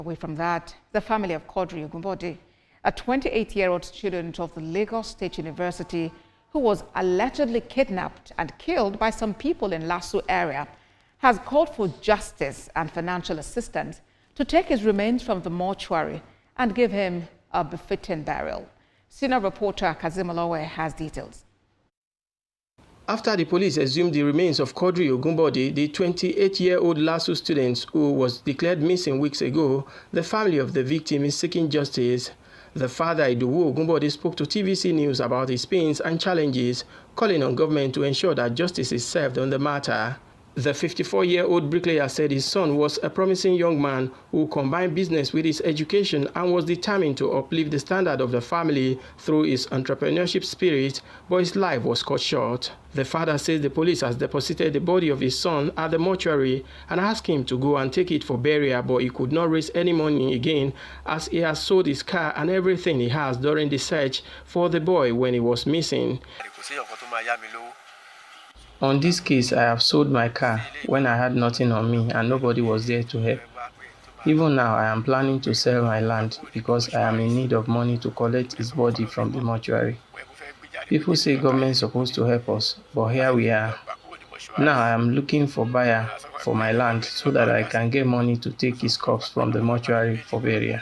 Away from that, the family of Quadri Ogunbode, a 28-year-old student of the Lagos State University who was allegedly kidnapped and killed by some people in LASU area, has called for justice and financial assistance to take his remains from the mortuary and give him a befitting burial. Senior reporter Kazim Olowe has details. After the police exhumed the remains of Quadri Ogunbode, the 28-year-old LASU student who was declared missing weeks ago, the family of the victim is seeking justice. The father, Idowu Ogunbode, spoke to TVC News about his pains and challenges, calling on government to ensure that justice is served on the matter. The 54-year-old bricklayer said his son was a promising young man who combined business with his education and was determined to uplift the standard of the family through his entrepreneurship spirit, but his life was cut short. The father says the police has deposited the body of his son at the mortuary and asked him to go and take it for burial, but he could not raise any money again as he has sold his car and everything he has during the search for the boy when he was missing. On this case, I have sold my car when I had nothing on me and nobody was there to help. Even now, I am planning to sell my land because I am in need of money to collect his body from the mortuary. People say government is supposed to help us, but here we are. Now I am looking for a buyer for my land so that I can get money to take his corpse from the mortuary for burial.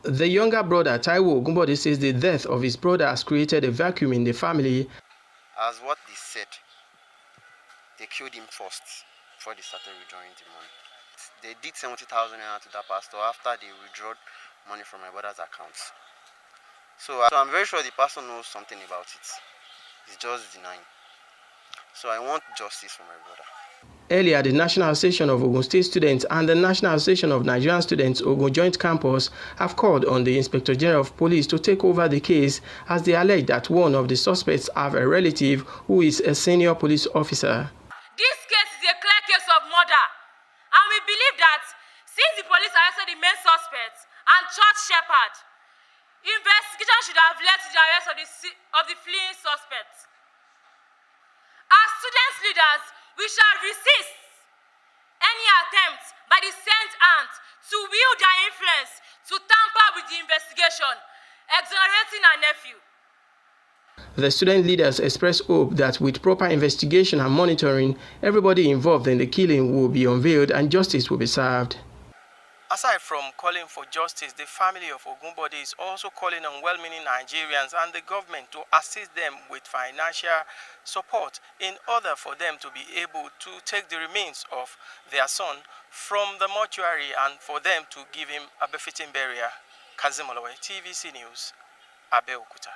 The younger brother, Taiwo Ogunbode, says the death of his brother has created a vacuum in the family. As what they said, they killed him first before they started withdrawing the money. They did 70,000 naira to that pastor after they withdrew money from my brother's accounts. So I'm very sure the pastor knows something about it. He's just denying. So I want justice for my brother. Earlier, the National Association of Ogun State Students and the National Association of Nigerian Students Ogun Joint Campus have called on the Inspector General of Police to take over the case as they allege that one of the suspects have a relative who is a senior police officer. This case is a clear case of murder, and we believe that since the police arrested the main suspect and church shepherd, investigation should have led to the arrest of the fleeing suspect. As students leaders, we shall resist any attempt by the sent hand to wield their influence to tamper with the investigation, exonerating our nephew. The student leaders expressed hope that with proper investigation and monitoring, everybody involved in the killing will be unveiled and justice will be served. Aside from calling for justice, the family of Ogunbode is also calling on well-meaning Nigerians and the government to assist them with financial support in order for them to be able to take the remains of their son from the mortuary and for them to give him a befitting burial. Kazim Olowe, TVC News, Abeokuta.